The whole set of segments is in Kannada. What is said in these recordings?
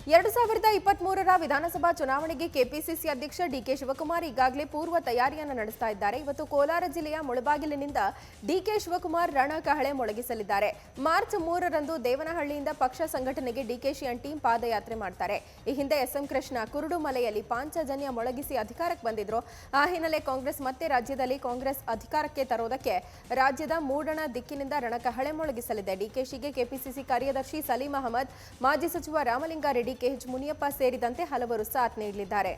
2023ರ ವಿಧಾನಸಭಾ ಚುನಾವಣೆಗೆ ಕೆಪಿಸಿಸಿ ಅಧ್ಯಕ್ಷ ಡಿಕೆ ಶಿವಕುಮಾರ್ ಈಗಾಗಲೇ ಪೂರ್ವ ತಯಾರಿಯನ್ನು ನಡೆಸ್ತಾ ಇದ್ದಾರೆ. ಇವತ್ತು ಕೋಲಾರ ಜಿಲ್ಲೆಯ ಮುಳಬಾಗಿಲಿನಿಂದ ಡಿಕೆ ಶಿವಕುಮಾರ್ ರಣಕಹಳೆ ಮೊಳಗಿಸಲಿದ್ದಾರೆ. ಮಾರ್ಚ್ 3ರಂದು ದೇವನಹಳ್ಳಿಯಿಂದ ಪಕ್ಷ ಸಂಘಟನೆಗೆ ಡಿಕೆಶಿ ಟೀಮ್ ಪಾದಯಾತ್ರೆ ಮಾಡ್ತಾರೆ. ಈ ಹಿಂದೆ ಎಸ್ಎಂ ಕೃಷ್ಣ ಕುರುಡುಮಲೆಯಲ್ಲಿ ಪಾಂಚಜನ್ಯ ಮೊಳಗಿಸಿ ಅಧಿಕಾರಕ್ಕೆ ಬಂದಿದ್ರು. ಆ ಹಿನ್ನೆಲೆ ಕಾಂಗ್ರೆಸ್ ಮತ್ತೆ ರಾಜ್ಯದಲ್ಲಿ ಕಾಂಗ್ರೆಸ್ ಅಧಿಕಾರಕ್ಕೆ ತರೋದಕ್ಕೆ ರಾಜ್ಯದ ಮೂಡಣ ದಿಕ್ಕಿನಿಂದ ರಣಕಹಳೆ ಮೊಳಗಿಸಲಿದೆ. ಡಿಕೆಶಿಗೆ ಕೆಪಿಸಿಸಿ ಕಾರ್ಯದರ್ಶಿ ಸಲೀಂ ಅಹಮದ್, ಮಾಜಿ ಸಚಿವ ರಾಮಲಿಂಗಾರೆಡ್ಡಿ, ಕೆಎಚ್ ಮುನಿಯಪ್ಪ ಸೇರಿದಂತೆ ಹಲವರು ಸಾಥ್ ನೀಡಲಿದ್ದಾರೆ.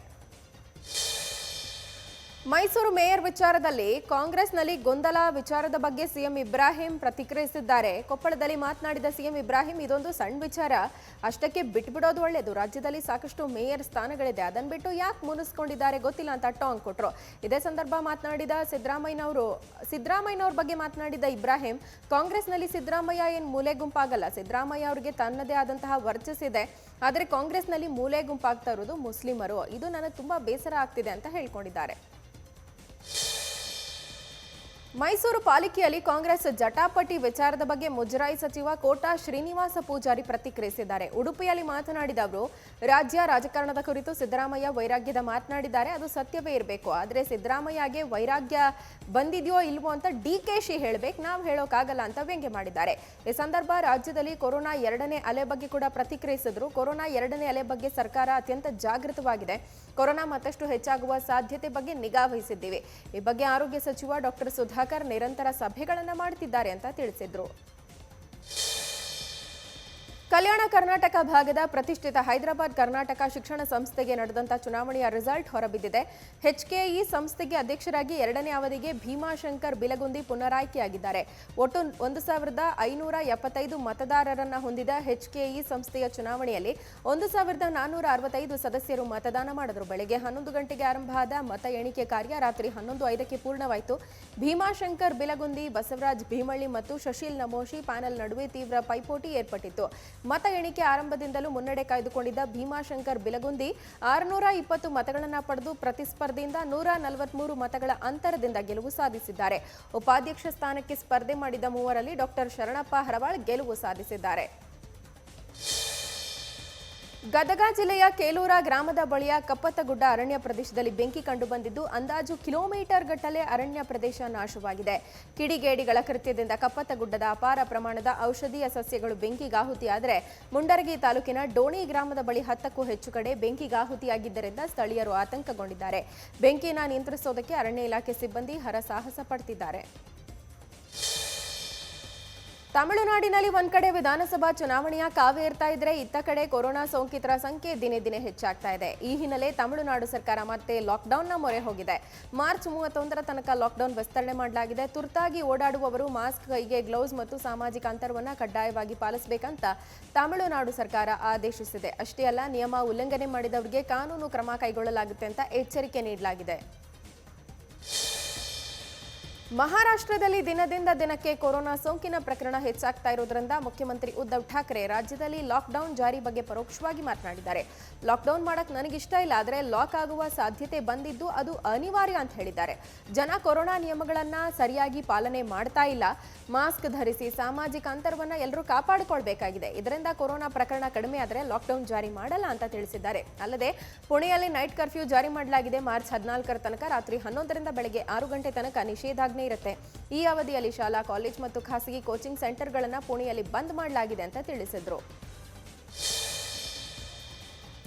ಮೈಸೂರು ಮೇಯರ್ ವಿಚಾರದಲ್ಲಿ ಕಾಂಗ್ರೆಸ್ನಲ್ಲಿ ಗೊಂದಲ ವಿಚಾರದ ಬಗ್ಗೆ ಸಿಎಂ ಇಬ್ರಾಹಿಂ ಪ್ರತಿಕ್ರಿಯಿಸಿದ್ದಾರೆ. ಕೊಪ್ಪಳದಲ್ಲಿ ಮಾತನಾಡಿದ ಸಿಎಂ ಇಬ್ರಾಹಿಂ, ಇದೊಂದು ಸಣ್ಣ ವಿಚಾರ, ಅಷ್ಟಕ್ಕೆ ಬಿಟ್ಬಿಡೋದು ಒಳ್ಳೆಯದು. ರಾಜ್ಯದಲ್ಲಿ ಸಾಕಷ್ಟು ಮೇಯರ್ ಸ್ಥಾನಗಳಿದೆ, ಅದನ್ನು ಬಿಟ್ಟು ಯಾಕೆ ಮುನಿಸ್ಕೊಂಡಿದ್ದಾರೆ ಗೊತ್ತಿಲ್ಲ ಅಂತ ಟಾಂಗ್ ಕೊಟ್ಟರು. ಇದೇ ಸಂದರ್ಭ ಮಾತನಾಡಿದ ಸಿದ್ದರಾಮಯ್ಯನವ್ರ ಬಗ್ಗೆ ಮಾತನಾಡಿದ ಇಬ್ರಾಹಿಂ, ಕಾಂಗ್ರೆಸ್ನಲ್ಲಿ ಸಿದ್ದರಾಮಯ್ಯ ಏನು ಮೂಲೆ ಗುಂಪಾಗಲ್ಲ. ಸಿದ್ದರಾಮಯ್ಯ ಅವರಿಗೆ ತನ್ನದೇ ಆದಂತಹ ವರ್ಚಸ್ಸಿದೆ. ಆದರೆ ಕಾಂಗ್ರೆಸ್ನಲ್ಲಿ ಮೂಲೆ ಗುಂಪಾಗ್ತಾ ಇರೋದು ಮುಸ್ಲಿಮರು. ಇದು ನನಗೆ ತುಂಬಾ ಬೇಸರ ಆಗ್ತಿದೆ ಅಂತ ಹೇಳ್ಕೊಂಡಿದ್ದಾರೆ. ಮೈಸೂರು ಪಾಲಿಕೆಯಲ್ಲಿ ಕಾಂಗ್ರೆಸ್ ಜಟಾಪಟಿ ವಿಚಾರದ ಬಗ್ಗೆ ಮುಜರಾಯಿ ಸಚಿವ ಕೋಟಾ ಶ್ರೀನಿವಾಸ ಪೂಜಾರಿ ಪ್ರತಿಕ್ರಿಯಿಸಿದ್ದಾರೆ. ಉಡುಪಿಯಲ್ಲಿ ಮಾತನಾಡಿದ ಅವರು, ರಾಜ್ಯ ರಾಜಕಾರಣದ ಕುರಿತು ಸಿದ್ದರಾಮಯ್ಯ ವೈರಾಗ್ಯದ ಮಾತನಾಡಿದ್ದಾರೆ, ಅದು ಸತ್ಯವೇ ಇರಬೇಕು. ಆದರೆ ಸಿದ್ದರಾಮಯ್ಯಗೆ ವೈರಾಗ್ಯ ಬಂದಿದೆಯೋ ಇಲ್ವೋ ಅಂತ ಡಿಕೆಶಿ ಹೇಳಬೇಕು, ನಾವು ಹೇಳೋಕ್ಕಾಗಲ್ಲ ಅಂತ ವ್ಯಂಗ್ಯ ಮಾಡಿದ್ದಾರೆ. ಈ ಸಂದರ್ಭ ರಾಜ್ಯದಲ್ಲಿ ಕೊರೋನಾ 2ನೇ ಅಲೆ ಬಗ್ಗೆ ಕೂಡ ಪ್ರತಿಕ್ರಿಯಿಸಿದ್ರು. ಕೊರೋನಾ 2ನೇ ಅಲೆ ಬಗ್ಗೆ ಸರ್ಕಾರ ಅತ್ಯಂತ ಜಾಗೃತವಾಗಿದೆ. ಕೊರೋನಾ ಮತ್ತಷ್ಟು ಹೆಚ್ಚಾಗುವ ಸಾಧ್ಯತೆ ಬಗ್ಗೆ ನಿಗಾ ವಹಿಸಿದ್ದೀವಿ. ಈ ಬಗ್ಗೆ ಆರೋಗ್ಯ ಸಚಿವ ಡಾಕ್ಟರ್ ಸುಧಾಕರ್ ನಿರಂತರ ಸಭೆಗಳನ್ನು ಮಾಡುತ್ತಿದ್ದಾರೆ ಅಂತ ತಿಳಿಸಿದ್ರು. ಕಲ್ಯಾಣ ಕರ್ನಾಟಕ ಭಾಗದ ಪ್ರತಿಷ್ಠಿತ ಹೈದರಾಬಾದ್ ಕರ್ನಾಟಕ ಶಿಕ್ಷಣ ಸಂಸ್ಥೆಗೆ ನಡೆದಂತ ಚುನಾವಣೆಯ ರಿಸಲ್ಟ್ ಹೊರಬಿದ್ದಿದೆ. ಎಚ್ಕೆಇ ಸಂಸ್ಥೆಗೆ ಅಧ್ಯಕ್ಷರಾಗಿ 2ನೇ ಅವಧಿಗೆ ಭೀಮಾಶಂಕರ್ ಬಿಲಗುಂದಿ ಪುನರಾಯ್ಕೆಯಾಗಿದ್ದಾರೆ. ಒಟ್ಟು 1575 ಮತದಾರರನ್ನ ಹೊಂದಿದ ಎಚ್ಕೆಇ ಸಂಸ್ಥೆಯ ಚುನಾವಣೆಯಲ್ಲಿ 1465 ಸದಸ್ಯರು ಮತದಾನ ಮಾಡಿದರು. ಬೆಳಗ್ಗೆ 11 ಗಂಟೆಗೆ ಆರಂಭ ಆದ ಮತ ಎಣಿಕೆ ಕಾರ್ಯ ರಾತ್ರಿ 11:05ಕ್ಕೆ ಪೂರ್ಣವಾಯಿತು. ಭೀಮಾಶಂಕರ್ ಬಿಲಗುಂದಿ, ಬಸವರಾಜ್ ಭೀಮಳ್ಳಿ ಮತ್ತು ಶಶೀಲ್ ನಮೋಶಿ ಪ್ಯಾನೆಲ್ ನಡುವೆ ತೀವ್ರ ಪೈಪೋಟಿ ಏರ್ಪಟ್ಟಿತ್ತು. ಮತ ಎಣಿಕೆ ಆರಂಭದಿಂದಲೂ ಮುನ್ನಡೆ ಕಾಯ್ದುಕೊಂಡಿದ್ದ ಭೀಮಾಶಂಕರ್ ಬಿಲಗುಂದಿ 620 ಮತಗಳನ್ನು ಪಡೆದು ಪ್ರತಿಸ್ಪರ್ಧಿಯಿಂದ 143 ಮತಗಳ ಅಂತರದಿಂದ ಗೆಲುವು ಸಾಧಿಸಿದ್ದಾರೆ. ಉಪಾಧ್ಯಕ್ಷ ಸ್ಥಾನಕ್ಕೆ ಸ್ಪರ್ಧೆ ಮಾಡಿದ ಮೂವರಲ್ಲಿ ಡಾಕ್ಟರ್ ಶರಣಪ್ಪ ಹರವಾಳ್ ಗೆಲುವು ಸಾಧಿಸಿದ್ದಾರೆ. ಗದಗ ಜಿಲ್ಲೆಯ ಕೇಲೂರ ಗ್ರಾಮದ ಬಳಿಯ ಕಪ್ಪತ್ತಗುಡ್ಡ ಅರಣ್ಯ ಪ್ರದೇಶದಲ್ಲಿ ಬೆಂಕಿ ಕಂಡುಬಂದಿದ್ದು, ಅಂದಾಜು ಕಿಲೋಮೀಟರ್ ಗಟ್ಟಲೆ ಅರಣ್ಯ ಪ್ರದೇಶ ನಾಶವಾಗಿದೆ. ಕಿಡಿಗೇಡಿಗಳ ಕೃತ್ಯದಿಂದ ಕಪ್ಪತ್ತಗುಡ್ಡದ ಅಪಾರ ಪ್ರಮಾಣದ ಔಷಧೀಯ ಸಸ್ಯಗಳು ಬೆಂಕಿಗಾಹುತಿಯಾದರೆ, ಮುಂಡರಗಿ ತಾಲೂಕಿನ ಡೋಣಿ ಗ್ರಾಮದ ಬಳಿ 10ಕ್ಕೂ ಹೆಚ್ಚು ಕಡೆ ಬೆಂಕಿಗಾಹುತಿಯಾಗಿದ್ದರಿಂದ ಸ್ಥಳೀಯರು ಆತಂಕಗೊಂಡಿದ್ದಾರೆ. ಬೆಂಕಿಯನ್ನು ನಿಯಂತ್ರಿಸೋದಕ್ಕೆ ಅರಣ್ಯ ಇಲಾಖೆ ಸಿಬ್ಬಂದಿ ಹರಸಾಹಸ ಪಡ್ತಿದ್ದಾರೆ. ತಮಿಳುನಾಡಿನಲ್ಲಿ ಒಂದ್ ಕಡೆ ವಿಧಾನಸಭಾ ಚುನಾವಣೆಯ ಕಾವು ಏರ್ತಾ ಇದ್ರೆ, ಇತ್ತ ಕಡೆ ಕೊರೋನಾ ಸೋಂಕಿತರ ಸಂಖ್ಯೆ ದಿನೇ ದಿನೇ ಹೆಚ್ಚಾಗ್ತಾ ಇದೆ. ಈ ಹಿನ್ನೆಲೆ ತಮಿಳುನಾಡು ಸರ್ಕಾರ ಮತ್ತೆ ಲಾಕ್ಡೌನ್ನ ಮೊರೆ ಹೋಗಿದೆ. ಮಾರ್ಚ್ 31ರ ತನಕ ಲಾಕ್ಡೌನ್ ವಿಸ್ತರಣೆ ಮಾಡಲಾಗಿದೆ. ತುರ್ತಾಗಿ ಓಡಾಡುವವರು ಮಾಸ್ಕ್, ಕೈಗೆ ಗ್ಲೌಸ್ ಮತ್ತು ಸಾಮಾಜಿಕ ಅಂತರವನ್ನು ಕಡ್ಡಾಯವಾಗಿ ಪಾಲಿಸಬೇಕಂತ ತಮಿಳುನಾಡು ಸರ್ಕಾರ ಆದೇಶಿಸಿದೆ. ಅಷ್ಟೇ ಅಲ್ಲ, ನಿಯಮ ಉಲ್ಲಂಘನೆ ಮಾಡಿದವರಿಗೆ ಕಾನೂನು ಕ್ರಮ ಕೈಗೊಳ್ಳಲಾಗುತ್ತೆ ಅಂತ ಎಚ್ಚರಿಕೆ ನೀಡಲಾಗಿದೆ. ಮಹಾರಾಷ್ಟ್ರದಲ್ಲಿ ದಿನದಿಂದ ದಿನಕ್ಕೆ ಕೊರೋನಾ ಸೋಂಕಿನ ಪ್ರಕರಣ ಹೆಚ್ಚಾಗ್ತಾ ಇರೋದ್ರಿಂದ ಮುಖ್ಯಮಂತ್ರಿ ಉದ್ಧವ್ ಠಾಕ್ರೆ ರಾಜ್ಯದಲ್ಲಿ ಲಾಕ್ಡೌನ್ ಜಾರಿ ಬಗ್ಗೆ ಪರೋಕ್ಷವಾಗಿ ಮಾತನಾಡಿದ್ದಾರೆ. ಲಾಕ್ಡೌನ್ ಮಾಡಕ್ ನನಗಿಷ್ಟ ಇಲ್ಲ, ಆದರೆ ಲಾಕ್ ಆಗುವ ಸಾಧ್ಯತೆ ಬಂದಿದ್ದು ಅದು ಅನಿವಾರ್ಯ ಅಂತ ಹೇಳಿದ್ದಾರೆ. ಜನ ಕೊರೋನಾ ನಿಯಮಗಳನ್ನ ಸರಿಯಾಗಿ ಪಾಲನೆ ಮಾಡ್ತಾ ಇಲ್ಲ. ಮಾಸ್ಕ್ ಧರಿಸಿ, ಸಾಮಾಜಿಕ ಅಂತರವನ್ನ ಎಲ್ಲರೂ ಕಾಪಾಡಿಕೊಳ್ಬೇಕಾಗಿದೆ. ಇದರಿಂದ ಕೊರೋನಾ ಪ್ರಕರಣ ಕಡಿಮೆ ಆದರೆ ಲಾಕ್ಡೌನ್ ಜಾರಿ ಮಾಡಲ್ಲ ಅಂತ ತಿಳಿಸಿದ್ದಾರೆ. ಅಲ್ಲದೆ ಪುಣೆಯಲ್ಲಿ ನೈಟ್ ಕರ್ಫ್ಯೂ ಜಾರಿ ಮಾಡಲಾಗಿದೆ. ಮಾರ್ಚ್ 14ರ ತನಕ ರಾತ್ರಿ 11ರಿಂದ ಬೆಳಗ್ಗೆ 6 ಗಂಟೆ ತನಕ ನಿಷೇಧಾಜ್ಞೆ ಇರುತ್ತೆ. ಈ ಅವಧಿಯಲ್ಲಿ ಶಾಲಾ, ಕಾಲೇಜ್ ಮತ್ತು ಖಾಸಗಿ ಕೋಚಿಂಗ್ ಸೆಂಟರ್ಗಳನ್ನು ಪುಣೆಯಲ್ಲಿ ಬಂದ್ ಮಾಡಲಾಗಿದೆ ಅಂತ ತಿಳಿಸಿದ್ರು.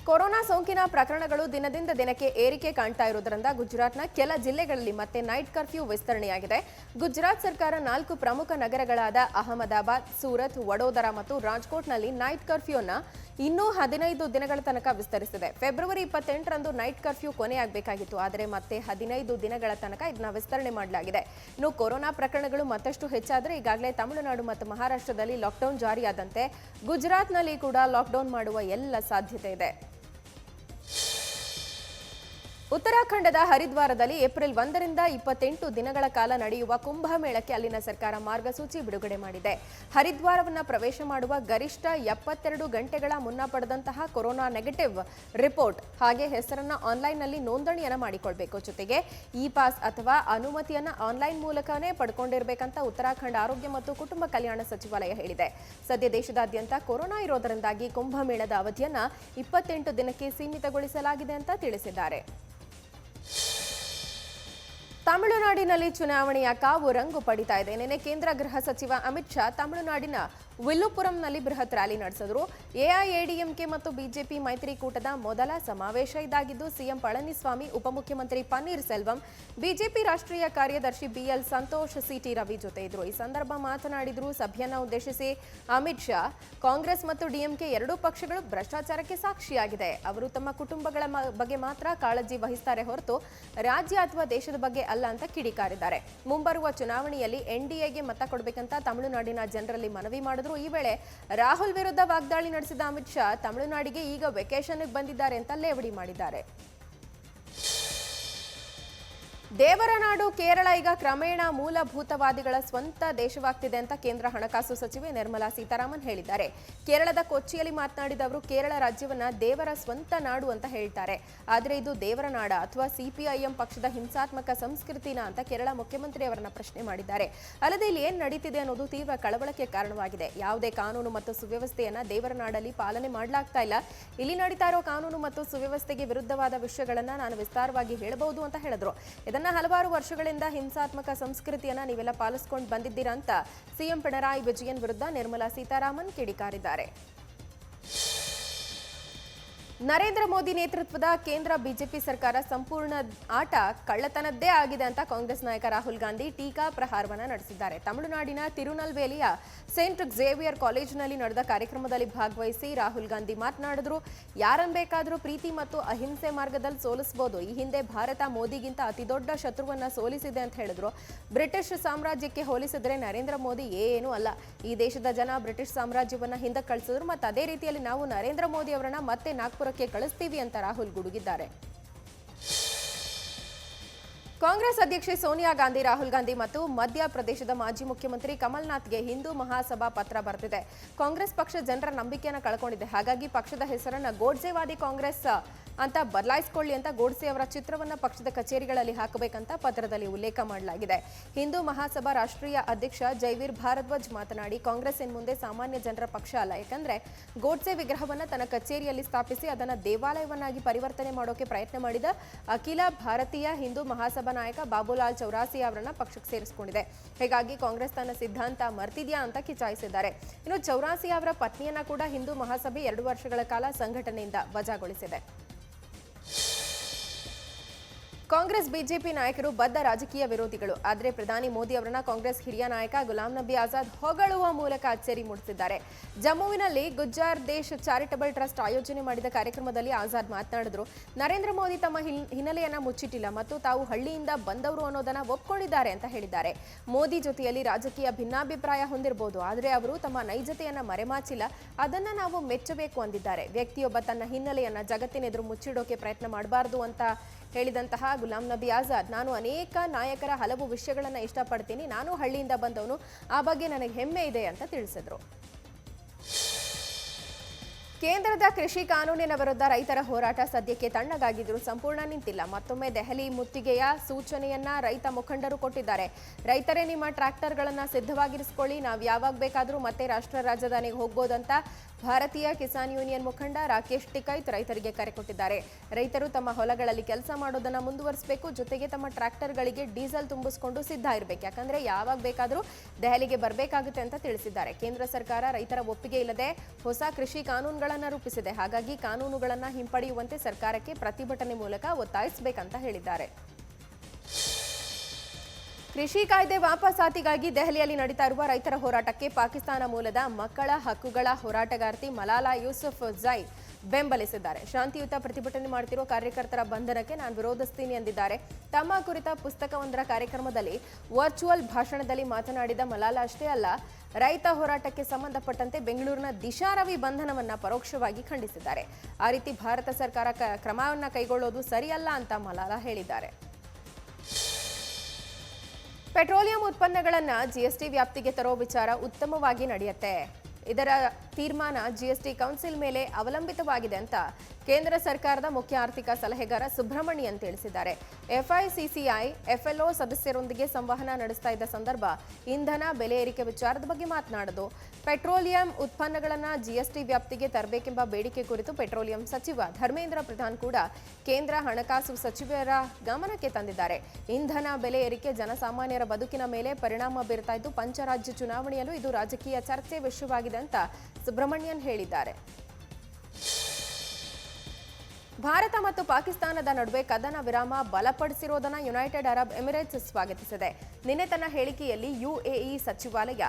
ಕೊರೋನಾ ಸೋಂಕಿನ ಪ್ರಕರಣಗಳು ದಿನದಿಂದ ದಿನಕ್ಕೆ ಏರಿಕೆ ಕಾಣ್ತಾ ಇರೋದ್ರಿಂದ ಗುಜರಾತ್ನ ಕೆಲ ಜಿಲ್ಲೆಗಳಲ್ಲಿ ಮತ್ತೆ ನೈಟ್ ಕರ್ಫ್ಯೂ ವಿಸ್ತರಣೆಯಾಗಿದೆ. ಗುಜರಾತ್ ಸರ್ಕಾರ 4 ಪ್ರಮುಖ ನಗರಗಳಾದ ಅಹಮದಾಬಾದ್, ಸೂರತ್, ವಡೋದರ ಮತ್ತು ರಾಜ್ಕೋಟ್ನಲ್ಲಿ ನೈಟ್ ಕರ್ಫ್ಯೂನ ಇನ್ನೂ 15 ದಿನಗಳ ತನಕ ವಿಸ್ತರಿಸಿದೆ. ಫೆಬ್ರವರಿ 28ರಂದು ನೈಟ್ ಕರ್ಫ್ಯೂ ಕೊನೆಯಾಗಬೇಕಾಗಿತ್ತು, ಆದರೆ ಮತ್ತೆ 15 ದಿನಗಳ ತನಕ ಇದನ್ನ ವಿಸ್ತರಣೆ ಮಾಡಲಾಗಿದೆ. ಇನ್ನು ಕೊರೋನಾ ಪ್ರಕರಣಗಳು ಮತ್ತಷ್ಟು ಹೆಚ್ಚಾದರೆ ಈಗಾಗಲೇ ತಮಿಳುನಾಡು ಮತ್ತು ಮಹಾರಾಷ್ಟ್ರದಲ್ಲಿ ಲಾಕ್ಡೌನ್ ಜಾರಿಯಾದಂತೆ ಗುಜರಾತ್ನಲ್ಲಿ ಕೂಡ ಲಾಕ್ಡೌನ್ ಮಾಡುವ ಎಲ್ಲ ಸಾಧ್ಯತೆ ಇದೆ. ಉತ್ತರಾಖಂಡದ ಹರಿದ್ವಾರದಲ್ಲಿ ಏಪ್ರಿಲ್ 1ರಿಂದ 28 ದಿನಗಳ ಕಾಲ ನಡೆಯುವ ಕುಂಭಮೇಳಕ್ಕೆ ಅಲ್ಲಿನ ಸರ್ಕಾರ ಮಾರ್ಗಸೂಚಿ ಬಿಡುಗಡೆ ಮಾಡಿದೆ. ಹರಿದ್ವಾರವನ್ನು ಪ್ರವೇಶ ಮಾಡುವ ಗರಿಷ್ಠ 72 ಗಂಟೆಗಳ ಮುನ್ನ ಪಡೆದಂತಹ ಕೊರೋನಾ ನೆಗೆಟಿವ್ ರಿಪೋರ್ಟ್ ಹಾಗೆ ಹೆಸರನ್ನ ಆನ್ಲೈನ್ನಲ್ಲಿ ನೋಂದಣಿಯನ್ನು ಮಾಡಿಕೊಳ್ಬೇಕು. ಜೊತೆಗೆ ಇ ಪಾಸ್ ಅಥವಾ ಅನುಮತಿಯನ್ನ ಆನ್ಲೈನ್ ಮೂಲಕನೇ ಪಡ್ಕೊಂಡಿರಬೇಕಂತ ಉತ್ತರಾಖಂಡ ಆರೋಗ್ಯ ಮತ್ತು ಕುಟುಂಬ ಕಲ್ಯಾಣ ಸಚಿವಾಲಯ ಹೇಳಿದೆ. ಸದ್ಯ ದೇಶದಾದ್ಯಂತ ಕೊರೋನಾ ಇರೋದರಿಂದಾಗಿ ಕುಂಭಮೇಳದ ಅವಧಿಯನ್ನ 28 ದಿನಕ್ಕೆ ಸೀಮಿತಗೊಳಿಸಲಾಗಿದೆ ಅಂತ ತಿಳಿಸಿದ್ದಾರೆ. ತಮಿಳುನಾಡಿನಲ್ಲಿ ಚುನಾವಣೆಯ ಕಾವು ರಂಗು ಪಡಿತಾ ಇದೆ. ನಿನ್ನೆ ಕೇಂದ್ರ ಗೃಹ ಸಚಿವ ಅಮಿತ್ ಶಾ ತಮಿಳುನಾಡಿನ ವಿಲ್ಲುಪುರಂನಲ್ಲಿ ಬೃಹತ್ ರ್ಯಾಲಿ ನಡೆಸಿದ್ರು. ಎಐಎಡಿಎಂಕೆ ಮತ್ತು ಬಿಜೆಪಿ ಮೈತ್ರಿಕೂಟದ ಮೊದಲ ಸಮಾವೇಶ ಇದಾಗಿದ್ದು ಸಿಎಂ ಪಳನಿಸ್ವಾಮಿ, ಉಪಮುಖ್ಯಮಂತ್ರಿ ಪನ್ನೀರ್ ಸೆಲ್ವಂ, ಬಿಜೆಪಿ ರಾಷ್ಟ್ರೀಯ ಕಾರ್ಯದರ್ಶಿ ಬಿಎಲ್ ಸಂತೋಷ್, ಸಿಟಿ ರವಿ ಜೊತೆ ಇದ್ರು. ಈ ಸಂದರ್ಭ ಮಾತನಾಡಿದ್ರು. ಸಭೆಯನ್ನ ಉದ್ದೇಶಿಸಿ ಅಮಿತ್ ಶಾ, ಕಾಂಗ್ರೆಸ್ ಮತ್ತು ಡಿಎಂಕೆ ಎರಡೂ ಪಕ್ಷಗಳು ಭ್ರಷ್ಟಾಚಾರಕ್ಕೆ ಸಾಕ್ಷಿಯಾಗಿದೆ. ಅವರು ತಮ್ಮ ಕುಟುಂಬಗಳ ಬಗ್ಗೆ ಮಾತ್ರ ಕಾಳಜಿ ವಹಿಸ್ತಾರೆ ಹೊರತು ರಾಜ್ಯ ಅಥವಾ ದೇಶದ ಬಗ್ಗೆ ಅಲ್ಲ ಅಂತ ಕಿಡಿಕಾರಿದ್ದಾರೆ. ಮುಂಬರುವ ಚುನಾವಣೆಯಲ್ಲಿ ಎನ್ಡಿಎಗೆ ಮತ ಕೊಡಬೇಕಂತ ತಮಿಳುನಾಡಿನ ಜನರಲ್ಲಿ ಮನವಿ ಮಾಡಿದ್ರು. ಈ ವೇಳೆ ರಾಹುಲ್ ವಿರುದ್ಧ ವಾಗ್ದಾಳಿ ನಡೆಸಿದ ಅಮಿತ್ ಶಾ ತಮಿಳುನಾಡಿಗೆ ಈಗ ವೆಕೇಷನ್ಗೆ ಬಂದಿದ್ದಾರೆ ಅಂತ ಲೇವಡಿ ಮಾಡಿದ್ದಾರೆ. ದೇವರ ನಾಡು ಕೇರಳ ಈಗ ಕ್ರಮೇಣ ಮೂಲಭೂತವಾದಿಗಳ ಸ್ವಂತ ದೇಶವಾಗ್ತಿದೆ ಅಂತ ಕೇಂದ್ರ ಹಣಕಾಸು ಸಚಿವೆ ನಿರ್ಮಲಾ ಸೀತಾರಾಮನ್ ಹೇಳಿದ್ದಾರೆ. ಕೇರಳದ ಕೊಚ್ಚಿಯಲ್ಲಿ ಮಾತನಾಡಿದ ಅವರು, ಕೇರಳ ರಾಜ್ಯವನ್ನ ದೇವರ ಸ್ವಂತ ನಾಡು ಅಂತ ಹೇಳ್ತಾರೆ, ಆದರೆ ಇದು ದೇವರ ನಾಡ ಅಥವಾ ಸಿಪಿಐಎಂ ಪಕ್ಷದ ಹಿಂಸಾತ್ಮಕ ಸಂಸ್ಕೃತಿನ ಅಂತ ಕೇರಳ ಮುಖ್ಯಮಂತ್ರಿ ಅವರನ್ನ ಪ್ರಶ್ನೆ ಮಾಡಿದ್ದಾರೆ. ಅಲ್ಲದೆ ಇಲ್ಲಿ ಏನ್ ನಡೀತಿದೆ ಅನ್ನೋದು ತೀವ್ರ ಕಳವಳಕ್ಕೆ ಕಾರಣವಾಗಿದೆ. ಯಾವುದೇ ಕಾನೂನು ಮತ್ತು ಸುವ್ಯವಸ್ಥೆಯನ್ನ ದೇವರ ನಾಡಲ್ಲಿ ಪಾಲನೆ ಮಾಡಲಾಗ್ತಾ ಇಲ್ಲ. ಇಲ್ಲಿ ನಡೀತಾ ಇರೋ ಕಾನೂನು ಮತ್ತು ಸುವ್ಯವಸ್ಥೆಗೆ ವಿರುದ್ಧವಾದ ವಿಷಯಗಳನ್ನ ನಾನು ವಿಸ್ತಾರವಾಗಿ ಹೇಳಬಹುದು ಅಂತ ಹೇಳಿದ್ರು. ಹಲವಾರು ವರ್ಷಗಳಿಂದ ಹಿಂಸಾತ್ಮಕ ಸಂಸ್ಕೃತಿಯನ್ನ ನೀವೆಲ್ಲ ಪಾಲಿಸಿಕೊಂಡು ಬಂದಿದ್ದೀರಾ ಅಂತ ಸಿಎಂ ಪಿಣರಾಯಿ ವಿಜಯನ್ ವಿರುದ್ಧ ನಿರ್ಮಲಾ ಸೀತಾರಾಮನ್ ಕಿಡಿಕಾರಿದ್ದಾರೆ. ನರೇಂದ್ರ ಮೋದಿ ನೇತೃತ್ವದ ಕೇಂದ್ರ ಬಿಜೆಪಿ ಸರ್ಕಾರ ಸಂಪೂರ್ಣ ಆಟ ಕಳ್ಳತನದ್ದೇ ಆಗಿದೆ ಅಂತ ಕಾಂಗ್ರೆಸ್ ನಾಯಕ ರಾಹುಲ್ ಗಾಂಧಿ ಟೀಕಾ ಪ್ರಹಾರವನ್ನ ನಡೆಸಿದ್ದಾರೆ. ತಮಿಳುನಾಡಿನ ತಿರುನಲ್ವೇಲಿಯ ಸೇಂಟ್ ಝೇವಿಯರ್ ಕಾಲೇಜಿನಲ್ಲಿ ನಡೆದ ಕಾರ್ಯಕ್ರಮದಲ್ಲಿ ಭಾಗವಹಿಸಿ ರಾಹುಲ್ ಗಾಂಧಿ ಮಾತನಾಡಿದ್ರು. ಯಾರನ್ನು ಬೇಕಾದರೂ ಪ್ರೀತಿ ಮತ್ತು ಅಹಿಂಸೆ ಮಾರ್ಗದಲ್ಲಿ ಸೋಲಿಸಬಹುದು. ಈ ಹಿಂದೆ ಭಾರತ ಮೋದಿಗಿಂತ ಅತಿದೊಡ್ಡ ಶತ್ರುವನ್ನ ಸೋಲಿಸಿದೆ ಅಂತ ಹೇಳಿದ್ರು. ಬ್ರಿಟಿಷ್ ಸಾಮ್ರಾಜ್ಯಕ್ಕೆ ಹೋಲಿಸಿದ್ರೆ ನರೇಂದ್ರ ಮೋದಿ ಏನೂ ಅಲ್ಲ. ಈ ದೇಶದ ಜನ ಬ್ರಿಟಿಷ್ ಸಾಮ್ರಾಜ್ಯವನ್ನ ಹಿಂದೆ ಕಳಿಸಿದ್ರು ಮತ್ತು ಅದೇ ರೀತಿಯಲ್ಲಿ ನಾವು ನರೇಂದ್ರ ಮೋದಿ ಅವರನ್ನ ಮತ್ತೆ ನಾಗ್ಪುರಕ್ಕೆ ಕಳಿಸ್ತೀವಿ ಅಂತ ರಾಹುಲ್ ಗುಡುಗಿದ್ದಾರೆ. ಕಾಂಗ್ರೆಸ್ ಅಧ್ಯಕ್ಷೆ ಸೋನಿಯಾ ಗಾಂಧಿ, ರಾಹುಲ್ ಗಾಂಧಿ ಮತ್ತು ಮಧ್ಯಪ್ರದೇಶದ ಮಾಜಿ ಮುಖ್ಯಮಂತ್ರಿ ಕಮಲ್ನಾಥ್ಗೆ ಹಿಂದೂ ಮಹಾಸಭಾ ಪತ್ರ ಬರೆದಿದೆ. ಕಾಂಗ್ರೆಸ್ ಪಕ್ಷ ಜನರ ನಂಬಿಕೆಯನ್ನು ಕಳ್ಕೊಂಡಿದೆ. ಹಾಗಾಗಿ ಪಕ್ಷದ ಹೆಸರನ್ನ ಗೋಡ್ಸೆವಾದಿ ಕಾಂಗ್ರೆಸ್ ಅಂತ ಬದಲಾಯಿಸಿಕೊಳ್ಳಿ ಅಂತ ಗೋಡ್ಸೆ ಅವರ ಚಿತ್ರವನ್ನ ಪಕ್ಷದ ಕಚೇರಿಗಳಲ್ಲಿ ಹಾಕಬೇಕಂತ ಪತ್ರದಲ್ಲಿ ಉಲ್ಲೇಖ ಮಾಡಲಾಗಿದೆ. ಹಿಂದೂ ಮಹಾಸಭಾ ರಾಷ್ಟ್ರೀಯ ಅಧ್ಯಕ್ಷ ಜೈವೀರ್ ಭಾರದ್ವಾಜ್ ಮಾತನಾಡಿ, ಕಾಂಗ್ರೆಸ್ ಇನ್ ಮುಂದೆ ಸಾಮಾನ್ಯ ಜನರ ಪಕ್ಷ ಅಲ್ಲ. ಯಾಕಂದ್ರೆ ಗೋಡ್ಸೆ ವಿಗ್ರಹವನ್ನ ತನ್ನ ಕಚೇರಿಯಲ್ಲಿ ಸ್ಥಾಪಿಸಿ ಅದನ್ನ ದೇವಾಲಯವನ್ನಾಗಿ ಪರಿವರ್ತನೆ ಮಾಡೋಕೆ ಪ್ರಯತ್ನ ಮಾಡಿದ ಅಖಿಲ ಭಾರತೀಯ ಹಿಂದೂ ಮಹಾಸಭಾ ನಾಯಕ ಬಾಬುಲಾಲ್ ಚೌರಾಸಿ ಅವರನ್ನ ಪಕ್ಷಕ್ಕೆ ಸೇರಿಸಿಕೊಂಡಿದೆ. ಹೀಗಾಗಿ ಕಾಂಗ್ರೆಸ್ ತನ್ನ ಸಿದ್ಧಾಂತ ಮರ್ತಿದ್ಯಾ ಅಂತ ಕಿಚಾಯಿಸಿದ್ದಾರೆ. ಇನ್ನು ಚೌರಾಸಿ ಅವರ ಪತ್ನಿಯನ್ನ ಕೂಡ ಹಿಂದೂ ಮಹಾಸಭೆ 2 ವರ್ಷಗಳ ಕಾಲ ಸಂಘಟನೆಯಿಂದ ವಜಾಗೊಳಿಸಿದೆ. ಕಾಂಗ್ರೆಸ್ ಬಿಜೆಪಿ ನಾಯಕರು ಬದ್ಧ ರಾಜಕೀಯ ವಿರೋಧಿಗಳು. ಆದರೆ ಪ್ರಧಾನಿ ಮೋದಿ ಅವರನ್ನ ಕಾಂಗ್ರೆಸ್ ಹಿರಿಯ ನಾಯಕ ಗುಲಾಂ ನಬಿ ಆಜಾದ್ ಹೊಗಳುವ ಮೂಲಕ ಅಚ್ಚರಿ ಮೂಡಿಸಿದ್ದಾರೆ. ಜಮ್ಮುವಿನಲ್ಲಿ ಗುಜ್ಜಾರ್ ದೇಶ್ ಚಾರಿಟಬಲ್ ಟ್ರಸ್ಟ್ ಆಯೋಜನೆ ಮಾಡಿದ ಕಾರ್ಯಕ್ರಮದಲ್ಲಿ ಆಜಾದ್ ಮಾತನಾಡಿದ್ರು. ನರೇಂದ್ರ ಮೋದಿ ತಮ್ಮ ಹಿನ್ನೆಲೆಯನ್ನ ಮುಚ್ಚಿಟ್ಟಿಲ್ಲ ಮತ್ತು ತಾವು ಹಳ್ಳಿಯಿಂದ ಬಂದವರು ಅನ್ನೋದನ್ನ ಒಪ್ಕೊಂಡಿದ್ದಾರೆ ಅಂತ ಹೇಳಿದ್ದಾರೆ. ಮೋದಿ ಜೊತೆಯಲ್ಲಿ ರಾಜಕೀಯ ಭಿನ್ನಾಭಿಪ್ರಾಯ ಹೊಂದಿರಬಹುದು, ಆದರೆ ಅವರು ತಮ್ಮ ನೈಜತೆಯನ್ನ ಮರೆಮಾಚಿಲ್ಲ, ಅದನ್ನ ನಾವು ಮೆಚ್ಚಬೇಕು ಅಂದಿದ್ದಾರೆ. ವ್ಯಕ್ತಿಯೊಬ್ಬ ತನ್ನ ಹಿನ್ನೆಲೆಯನ್ನ ಜಗತ್ತಿನೆದುರು ಮುಚ್ಚಿಡೋಕೆ ಪ್ರಯತ್ನ ಮಾಡಬಾರದು ಅಂತ ಹೇಳಿದಂತಹ ಗುಲಾಂ ನಬಿ ಆಜಾದ್, ನಾನು ಅನೇಕ ನಾಯಕರ ಹಲವು ವಿಷಯಗಳನ್ನು ಇಷ್ಟಪಡ್ತೀನಿ, ನಾನು ಹಳ್ಳಿಯಿಂದ ಬಂದವನು, ಆ ಬಗ್ಗೆ ನನಗೆ ಹೆಮ್ಮೆ ಇದೆ ಅಂತ ತಿಳಿಸಿದ್ರು. ಕೇಂದ್ರದ ಕೃಷಿ ಕಾನೂನಿನ ವಿರುದ್ಧ ರೈತರ ಹೋರಾಟ ಸದ್ಯಕ್ಕೆ ತಣ್ಣಗಾಗಿದ್ರು ಸಂಪೂರ್ಣ ನಿಂತಿಲ್ಲ. ಮತ್ತೊಮ್ಮೆ ದೆಹಲಿ ಮುತ್ತಿಗೆಯ ಸೂಚನೆಯನ್ನ ರೈತ ಮುಖಂಡರು ಕೊಟ್ಟಿದ್ದಾರೆ. ರೈತರೇ ನಿಮ್ಮ ಟ್ರ್ಯಾಕ್ಟರ್ಗಳನ್ನ ಸಿದ್ಧವಾಗಿರಿಸಿಕೊಳ್ಳಿ, ನಾವು ಯಾವಾಗ ಬೇಕಾದರೂ ಮತ್ತೆ ರಾಷ್ಟ್ರ ರಾಜಧಾನಿಗೆ ಹೋಗ್ಬೋದಂತ ಭಾರತೀಯ ಕಿಸಾನ್ ಯೂನಿಯನ್ ಮುಖಂಡ ರಾಕೇಶ್ ಟಿಕೈತ್ ರೈತರಿಗೆ ಕರೆ ಕೊಟ್ಟಿದ್ದಾರೆ. ರೈತರು ತಮ್ಮ ಹೊಲಗಳಲ್ಲಿ ಕೆಲಸ ಮಾಡೋದನ್ನ ಮುಂದುವರಿಸಬೇಕು, ಜೊತೆಗೆ ತಮ್ಮ ಟ್ರ್ಯಾಕ್ಟರ್ಗಳಿಗೆ ಡೀಸೆಲ್ ತುಂಬಿಸಿಕೊಂಡು ಸಿದ್ಧ ಇರಬೇಕು. ಯಾಕಂದ್ರೆ ಯಾವಾಗ ಬೇಕಾದರೂ ದೆಹಲಿಗೆ ಬರಬೇಕಾಗುತ್ತೆ ಅಂತ ತಿಳಿಸಿದ್ದಾರೆ. ಕೇಂದ್ರ ಸರ್ಕಾರ ರೈತರ ಒಪ್ಪಿಗೆ ಇಲ್ಲದೆ ಹೊಸ ಕೃಷಿ ಕಾನೂನುಗಳನ್ನು ರೂಪಿಸಿದೆ. ಹಾಗಾಗಿ ಕಾನೂನುಗಳನ್ನು ಹಿಂಪಡೆಯುವಂತೆ ಸರ್ಕಾರಕ್ಕೆ ಪ್ರತಿಭಟನೆ ಮೂಲಕ ಒತ್ತಾಯಿಸಬೇಕಂತ ಹೇಳಿದ್ದಾರೆ. ಕೃಷಿ ಕಾಯ್ದೆ ವಾಪಸಾತಿಗಾಗಿ ದೆಹಲಿಯಲ್ಲಿ ನಡೀತಾ ಇರುವ ರೈತರ ಹೋರಾಟಕ್ಕೆ ಪಾಕಿಸ್ತಾನ ಮೂಲದ ಮಕ್ಕಳ ಹಕ್ಕುಗಳ ಹೋರಾಟಗಾರ್ತಿ ಮಲಾಲಾ ಯೂಸುಫ್ ಜೈ ಬೆಂಬಲಿಸಿದ್ದಾರೆ. ಶಾಂತಿಯುತ ಪ್ರತಿಭಟನೆ ಮಾಡುತ್ತಿರುವ ಕಾರ್ಯಕರ್ತರ ಬಂಧನಕ್ಕೆ ನಾನು ವಿರೋಧಿಸ್ತೀನಿ ಎಂದಿದ್ದಾರೆ. ತಮ್ಮ ಕುರಿತ ಪುಸ್ತಕವೊಂದರ ಕಾರ್ಯಕ್ರಮದಲ್ಲಿ ವರ್ಚುವಲ್ ಭಾಷಣದಲ್ಲಿ ಮಾತನಾಡಿದ ಮಲಾಲಾ ಅಷ್ಟೇ ಅಲ್ಲ, ರೈತ ಹೋರಾಟಕ್ಕೆ ಸಂಬಂಧಪಟ್ಟಂತೆ ಬೆಂಗಳೂರಿನ ದಿಶಾ ರವಿ ಬಂಧನವನ್ನ ಪರೋಕ್ಷವಾಗಿ ಖಂಡಿಸಿದ್ದಾರೆ. ಆ ರೀತಿ ಭಾರತ ಸರ್ಕಾರ ಕ್ರಮವನ್ನ ಕೈಗೊಳ್ಳೋದು ಸರಿಯಲ್ಲ ಅಂತ ಮಲಾಲ ಹೇಳಿದ್ದಾರೆ. ಪೆಟ್ರೋಲಿಯಂ ಉತ್ಪನ್ನಗಳನ್ನು ಜಿಎಸ್ಟಿ ವ್ಯಾಪ್ತಿಗೆ ತರೋ ವಿಚಾರ ಉತ್ತಮವಾಗಿ ನಡೆಯುತ್ತೆ. ಇದರ ತೀರ್ಮಾನ ಜಿಎಸ್ಟಿ ಕೌನ್ಸಿಲ್ ಮೇಲೆ ಅವಲಂಬಿತವಾಗಿದೆ ಅಂತ ಕೇಂದ್ರ ಸರ್ಕಾರದ ಮುಖ್ಯ ಆರ್ಥಿಕ ಸಲಹೆಗಾರ ಸುಬ್ರಹ್ಮಣ್ಯನ್ ತಿಳಿಸಿದ್ದಾರೆ. ಎಫ್ಐಸಿಸಿಐ ಎಫ್ಎಲ್ಒ ಸದಸ್ಯರೊಂದಿಗೆ ಸಂವಹನ ನಡೆಸ್ತಾ ಇದ್ದ ಸಂದರ್ಭ ಇಂಧನ ಬೆಲೆ ಏರಿಕೆ ವಿಚಾರದ ಬಗ್ಗೆ ಮಾತನಾಡಿದ್ದು, ಪೆಟ್ರೋಲಿಯಂ ಉತ್ಪನ್ನಗಳನ್ನು ಜಿಎಸ್ಟಿ ವ್ಯಾಪ್ತಿಗೆ ತರಬೇಕೆಂಬ ಬೇಡಿಕೆ ಕುರಿತು ಪೆಟ್ರೋಲಿಯಂ ಸಚಿವ ಧರ್ಮೇಂದ್ರ ಪ್ರಧಾನ್ ಕೂಡ ಕೇಂದ್ರ ಹಣಕಾಸು ಸಚಿವರ ಗಮನಕ್ಕೆ ತಂದಿದ್ದಾರೆ. ಇಂಧನ ಬೆಲೆ ಏರಿಕೆ ಜನಸಾಮಾನ್ಯರ ಬದುಕಿನ ಮೇಲೆ ಪರಿಣಾಮ ಬೀರ್ತಾ ಇದ್ದು, ಪಂಚರಾಜ್ಯ ಚುನಾವಣೆಯಲ್ಲೂ ಇದು ರಾಜಕೀಯ ಚರ್ಚೆ ವಿಷಯವಾಗಿದೆ ಅಂತ ಸುಬ್ರಹ್ಮಣ್ಯನ್ ಹೇಳಿದ್ದಾರೆ. ಭಾರತ ಮತ್ತು ಪಾಕಿಸ್ತಾನದ ನಡುವೆ ಕದನ ವಿರಾಮ ಬಲಪಡಿಸಿರುವುದನ್ನು ಯುನೈಟೆಡ್ ಅರಬ್ ಎಮಿರೇಟ್ಸ್ ಸ್ವಾಗತಿಸಿದೆ. ನಿನ್ನೆ ತನ್ನ ಹೇಳಿಕೆಯಲ್ಲಿ ಯುಎಇ ಸಚಿವಾಲಯ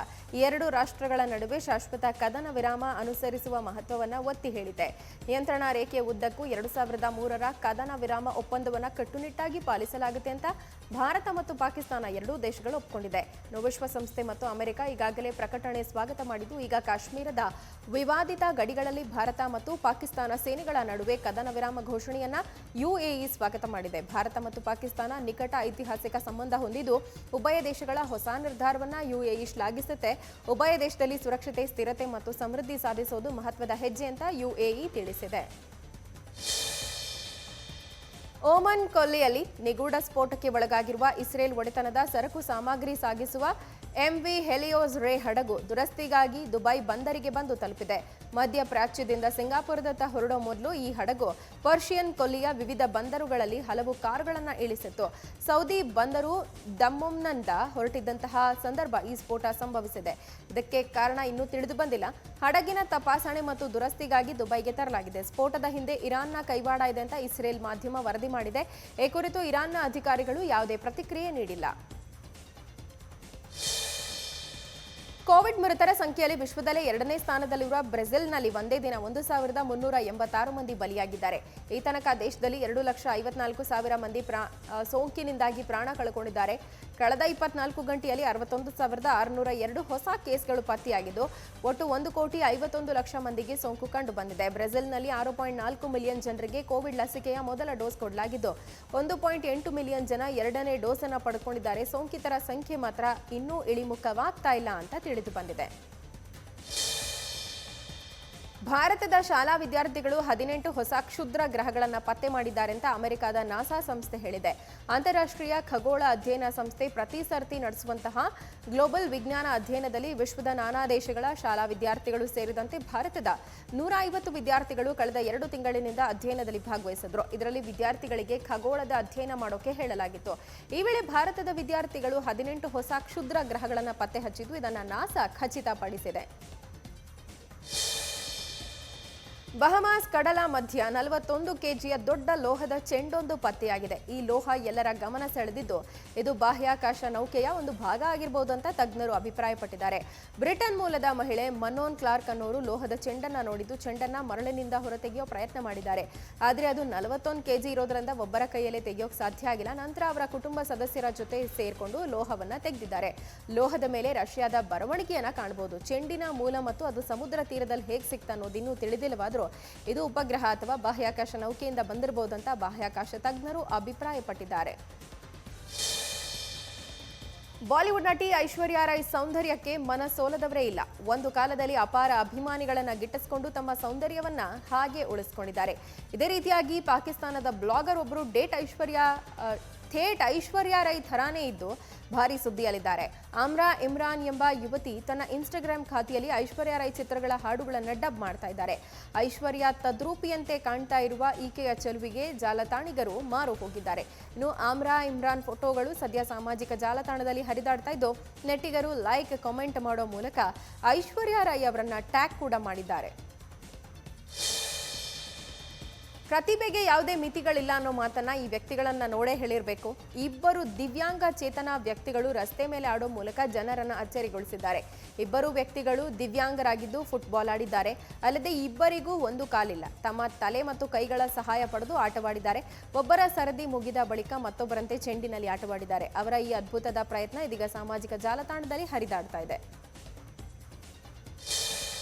ಎರಡು ರಾಷ್ಟ್ರಗಳ ನಡುವೆ ಶಾಶ್ವತ ಕದನ ವಿರಾಮ ಅನುಸರಿಸುವ ಮಹತ್ವವನ್ನು ಒತ್ತಿ ಹೇಳಿದೆ. ನಿಯಂತ್ರಣ ರೇಖೆಯ ಉದ್ದಕ್ಕೂ 2003ರ ಕದನ ವಿರಾಮ ಒಪ್ಪಂದವನ್ನು ಕಟ್ಟುನಿಟ್ಟಾಗಿ ಪಾಲಿಸಲಾಗುತ್ತೆ ಅಂತ ಭಾರತ ಮತ್ತು ಪಾಕಿಸ್ತಾನ ಎರಡೂ ದೇಶಗಳು ಒಪ್ಪಿಕೊಂಡಿದೆ. ವಿಶ್ವಸಂಸ್ಥೆ ಮತ್ತು ಅಮೆರಿಕ ಈಗಾಗಲೇ ಪ್ರಕಟಣೆ ಸ್ವಾಗತ ಮಾಡಿದ್ದು, ಈಗ ಕಾಶ್ಮೀರದ ವಿವಾದಿತ ಗಡಿಗಳಲ್ಲಿ ಭಾರತ ಮತ್ತು ಪಾಕಿಸ್ತಾನ ಸೇನೆಗಳ ನಡುವೆ ಕದನ ವಿರಾಮ ಘೋಷಣೆಯನ್ನ ಯುಎಇ ಸ್ವಾಗತ ಮಾಡಿದೆ. ಭಾರತ ಮತ್ತು ಪಾಕಿಸ್ತಾನ ನಿಕಟ ಐತಿಹಾಸಿಕ ಸಂಬಂಧ ಹೊಂದಿದ್ದು, ಉಭಯ ದೇಶಗಳ ಹೊಸ ನಿರ್ಧಾರವನ್ನ ಯುಎಇ ಶ್ಲಾಘಿಸುತ್ತೆ. ಉಭಯ ದೇಶದಲ್ಲಿ ಸುರಕ್ಷತೆ, ಸ್ಥಿರತೆ ಮತ್ತು ಸಮೃದ್ಧಿ ಸಾಧಿಸುವುದು ಮಹತ್ವದ ಹೆಜ್ಜೆ ಅಂತ ಯುಎಇ ತಿಳಿಸಿದೆ. ಓಮನ್ ಕೊಲ್ಲಿಯಲ್ಲಿ ನಿಗೂಢ ಸ್ಫೋಟಕ್ಕೆ ಒಳಗಾಗಿರುವ ಇಸ್ರೇಲ್ ಒಡೆತನದ ಸರಕು ಸಾಮಗ್ರಿ ಸಾಗಿಸುವ ಎಂವಿ ಹೆಲಿಯೋಸ್ ರೇ ಹಡಗು ದುರಸ್ತಿಗಾಗಿ ದುಬೈ ಬಂದರಿಗೆ ಬಂದು ತಲುಪಿದೆ. ಮಧ್ಯ ಪ್ರಾಚ್ಯದಿಂದ ಸಿಂಗಾಪುರದತ್ತ ಹೊರಡೋ ಮೊದಲು ಈ ಹಡಗು ಪರ್ಷಿಯನ್ ಕೊಲ್ಲಿಯ ವಿವಿಧ ಬಂದರುಗಳಲ್ಲಿ ಹಲವು ಕಾರುಗಳನ್ನು ಇಳಿಸಿತ್ತು. ಸೌದಿ ಬಂದರು ದಮ್ಮಮ್ನಿಂದ ಹೊರಟಿದ್ದಂತಹ ಸಂದರ್ಭ ಈ ಸ್ಫೋಟ ಸಂಭವಿಸಿದೆ. ಇದಕ್ಕೆ ಕಾರಣ ಇನ್ನೂ ತಿಳಿದು ಬಂದಿಲ್ಲ. ಹಡಗಿನ ತಪಾಸಣೆ ಮತ್ತು ದುರಸ್ತಿಗಾಗಿ ದುಬೈಗೆ ತರಲಾಗಿದೆ. ಸ್ಫೋಟದ ಹಿಂದೆ ಇರಾನ್ನ ಕೈವಾಡ ಇದೆ ಅಂತ ಇಸ್ರೇಲ್ ಮಾಧ್ಯಮ ವರದಿ ಮಾಡಿದೆ. ಈ ಕುರಿತು ಇರಾನ್ನ ಅಧಿಕಾರಿಗಳು ಯಾವುದೇ ಪ್ರತಿಕ್ರಿಯೆ ನೀಡಿಲ್ಲ. ಕೋವಿಡ್ ಮೃತರ ಸಂಖ್ಯೆಯಲ್ಲಿ ವಿಶ್ವದಲ್ಲೇ 2ನೇ ಸ್ಥಾನದಲ್ಲಿರುವ ಬ್ರೆಜಿಲ್ನಲ್ಲಿ ಒಂದೇ ದಿನ 1386 ಮಂದಿ ಬಲಿಯಾಗಿದ್ದಾರೆ. ಈ ತನಕ ದೇಶದಲ್ಲಿ 2,54,000 ಮಂದಿ ಸೋಂಕಿನಿಂದಾಗಿ ಪ್ರಾಣ ಕಳೆದುಕೊಂಡಿದ್ದಾರೆ. ಕಳೆದ 24 ಗಂಟೆಯಲ್ಲಿ 61,602 ಹೊಸ ಕೇಸ್ಗಳು ಪತ್ತೆಯಾಗಿದ್ದು, ಒಟ್ಟು 1,51,00,000 ಮಂದಿಗೆ ಸೋಂಕು ಕಂಡು ಬಂದಿದೆ. ಬ್ರೆಜಿಲ್ನಲ್ಲಿ 6.4 ಮಿಲಿಯನ್ ಜನರಿಗೆ ಕೋವಿಡ್ ಲಸಿಕೆಯ ಮೊದಲ ಡೋಸ್ ಕೊಡಲಾಗಿದ್ದು, 1.8 ಮಿಲಿಯನ್ ಜನ ಎರಡನೇ ಡೋಸ್ ಅನ್ನು ಪಡೆದುಕೊಂಡಿದ್ದಾರೆ. ಸೋಂಕಿತರ ಸಂಖ್ಯೆ ಮಾತ್ರ ಇನ್ನೂ ಇಳಿಮುಖವಾಗ್ತಾ ಇಲ್ಲ ಅಂತ ತಿಳಿದು ಬಂದಿದೆ. ಭಾರತದ ಶಾಲಾ ವಿದ್ಯಾರ್ಥಿಗಳು 18 ಹೊಸ ಕ್ಷುದ್ರ ಗ್ರಹಗಳನ್ನು ಪತ್ತೆ ಮಾಡಿದ್ದಾರೆ ಅಂತ ಅಮೆರಿಕದ ನಾಸಾ ಸಂಸ್ಥೆ ಹೇಳಿದೆ. ಅಂತಾರಾಷ್ಟ್ರೀಯ ಖಗೋಳ ಅಧ್ಯಯನ ಸಂಸ್ಥೆ ಪ್ರತಿ ಸರ್ತಿ ನಡೆಸುವಂತಹ ಗ್ಲೋಬಲ್ ವಿಜ್ಞಾನ ಅಧ್ಯಯನದಲ್ಲಿ ವಿಶ್ವದ ನಾನಾ ದೇಶಗಳ ಶಾಲಾ ವಿದ್ಯಾರ್ಥಿಗಳು ಸೇರಿದಂತೆ ಭಾರತದ 150 ವಿದ್ಯಾರ್ಥಿಗಳು ಕಳೆದ 2 ತಿಂಗಳಿನಿಂದ ಅಧ್ಯಯನದಲ್ಲಿ ಭಾಗವಹಿಸಿದ್ರು. ಇದರಲ್ಲಿ ವಿದ್ಯಾರ್ಥಿಗಳಿಗೆ ಖಗೋಳದ ಅಧ್ಯಯನ ಮಾಡೋಕೆ ಹೇಳಲಾಗಿತ್ತು. ಈ ವೇಳೆ ಭಾರತದ ವಿದ್ಯಾರ್ಥಿಗಳು 18 ಹೊಸ ಕ್ಷುದ್ರ ಗ್ರಹಗಳನ್ನು ಪತ್ತೆ ಹಚ್ಚಿದ್ದು, ಇದನ್ನು ನಾಸಾ ಖಚಿತಪಡಿಸಿದೆ. ಬಹಮಾಸ್ ಕಡಲ ಮಧ್ಯ 41 ಕೆಜಿಯ ದೊಡ್ಡ ಲೋಹದ ಚೆಂಡೊಂದು ಪತ್ತೆಯಾಗಿದೆ. ಈ ಲೋಹ ಎಲ್ಲರ ಗಮನ ಸೆಳೆದಿದ್ದು, ಇದು ಬಾಹ್ಯಾಕಾಶ ನೌಕೆಯ ಒಂದು ಭಾಗ ಆಗಿರಬಹುದು ಅಂತ ತಜ್ಞರು ಅಭಿಪ್ರಾಯಪಟ್ಟಿದ್ದಾರೆ. ಬ್ರಿಟನ್ ಮೂಲದ ಮಹಿಳೆ ಮನೋನ್ ಕ್ಲಾರ್ಕ್ ಅನ್ನೋರು ಲೋಹದ ಚೆಂಡನ್ನ ನೋಡಿದ್ದು, ಚೆಂಡನ್ನ ಮರಳಿನಿಂದ ಹೊರತೆಗೆಯೋ ಪ್ರಯತ್ನ ಮಾಡಿದ್ದಾರೆ. ಆದರೆ ಅದು 41 ಕೆಜಿ ಇರೋದ್ರಿಂದ ಒಬ್ಬರ ಕೈಯಲ್ಲೇ ತೆಗೆಯೋಕೆ ಸಾಧ್ಯ ಆಗಿಲ್ಲ. ನಂತರ ಅವರ ಕುಟುಂಬ ಸದಸ್ಯರ ಜೊತೆ ಸೇರ್ಕೊಂಡು ಲೋಹವನ್ನ ತೆಗೆದಿದ್ದಾರೆ. ಲೋಹದ ಮೇಲೆ ರಷ್ಯಾದ ಬರವಣಿಗೆಯನ್ನ ಕಾಣಬಹುದು. ಚೆಂಡಿನ ಮೂಲ ಮತ್ತು ಅದು ಸಮುದ್ರ ತೀರದಲ್ಲಿ ಹೇಗೆ ಸಿಕ್ತ ಅನ್ನೋದು ಇನ್ನೂ ತಿಳಿದಿಲ್ಲವಾದರೂ ಇದು ಉಪಗ್ರಹ ಅಥವಾ ಬಾಹ್ಯಾಕಾಶ ನೌಕೆಯಿಂದ ಬಂದಿರಬಹುದಂತ ಬಾಹ್ಯಾಕಾಶ ತಜ್ಞರು ಅಭಿಪ್ರಾಯಪಟ್ಟಿದ್ದಾರೆ. ಬಾಲಿವುಡ್ ನಟಿ ಐಶ್ವರ್ಯಾ ರೈ ಸೌಂದರ್ಯಕ್ಕೆ ಮನಸೋಲದವರೇ ಇಲ್ಲ. ಒಂದು ಕಾಲದಲ್ಲಿ ಅಪಾರ ಅಭಿಮಾನಿಗಳನ್ನ ಗಿಟ್ಟಿಸಿಕೊಂಡು ತಮ್ಮ ಸೌಂದರ್ಯವನ್ನ ಹಾಗೆ ಉಳಿಸಿಕೊಂಡಿದ್ದಾರೆ. ಇದೇ ರೀತಿಯಾಗಿ ಪಾಕಿಸ್ತಾನದ ಬ್ಲಾಗರ್ ಒಬ್ಬರು ಥೇಟ್ ಐಶ್ವರ್ಯಾ ರೈ ಥರಾನೇ ಇದ್ದು ಭಾರಿ ಸುದ್ದಿಯಲ್ಲಿದ್ದಾರೆ. ಆಮ್ರಾ ಇಮ್ರಾನ್ ಎಂಬ ಯುವತಿ ತನ್ನ ಇನ್ಸ್ಟಾಗ್ರಾಮ್ ಖಾತೆಯಲ್ಲಿ ಐಶ್ವರ್ಯಾ ರೈ ಚಿತ್ರಗಳ ಹಾಡುಗಳನ್ನು ಡಬ್ ಮಾಡ್ತಾ ಇದ್ದಾರೆ. ಐಶ್ವರ್ಯಾ ತದ್ರೂಪಿಯಂತೆ ಕಾಣ್ತಾ ಇರುವ ಈಕೆಯ ಚೆಲುವಿಗೆ ಜಾಲತಾಣಿಗರು ಮಾರು ಹೋಗಿದ್ದಾರೆ. ಇನ್ನು ಆಮ್ರಾ ಇಮ್ರಾನ್ ಫೋಟೋಗಳು ಸದ್ಯ ಸಾಮಾಜಿಕ ಜಾಲತಾಣದಲ್ಲಿ ಹರಿದಾಡ್ತಾ ಇದ್ದು, ನೆಟ್ಟಿಗರು ಲೈಕ್, ಕಾಮೆಂಟ್ ಮಾಡೋ ಮೂಲಕ ಐಶ್ವರ್ಯಾ ರೈ ಅವರನ್ನ ಟ್ಯಾಗ್ ಕೂಡ ಮಾಡಿದ್ದಾರೆ. ಪ್ರತಿಭೆಗೆ ಯಾವುದೇ ಮಿತಿಗಳಿಲ್ಲ ಅನ್ನೋ ಮಾತನ್ನ ಈ ವ್ಯಕ್ತಿಗಳನ್ನ ನೋಡೇ ಹೇಳಿರಬೇಕು. ಇಬ್ಬರು ದಿವ್ಯಾಂಗ ಚೇತನ ವ್ಯಕ್ತಿಗಳು ರಸ್ತೆ ಮೇಲೆ ಆಡೋ ಮೂಲಕ ಜನರನ್ನ ಅಚ್ಚರಿಗೊಳಿಸಿದ್ದಾರೆ. ಇಬ್ಬರು ವ್ಯಕ್ತಿಗಳು ದಿವ್ಯಾಂಗರಾಗಿದ್ದು ಫುಟ್ಬಾಲ್ ಆಡಿದ್ದಾರೆ. ಅಲ್ಲದೆ ಇಬ್ಬರಿಗೂ ಒಂದು ಕಾಲಿಲ್ಲ. ತಮ್ಮ ತಲೆ ಮತ್ತು ಕೈಗಳ ಸಹಾಯ ಪಡೆದು ಆಟವಾಡಿದ್ದಾರೆ. ಒಬ್ಬರ ಸರದಿ ಮುಗಿದ ಬಳಿಕ ಮತ್ತೊಬ್ಬರಂತೆ ಚೆಂಡಿನಲ್ಲಿ ಆಟವಾಡಿದ್ದಾರೆ. ಅವರ ಈ ಅದ್ಭುತದ ಪ್ರಯತ್ನ ಇದೀಗ ಸಾಮಾಜಿಕ ಜಾಲತಾಣದಲ್ಲಿ ಹರಿದಾಡ್ತಾ ಇದೆ.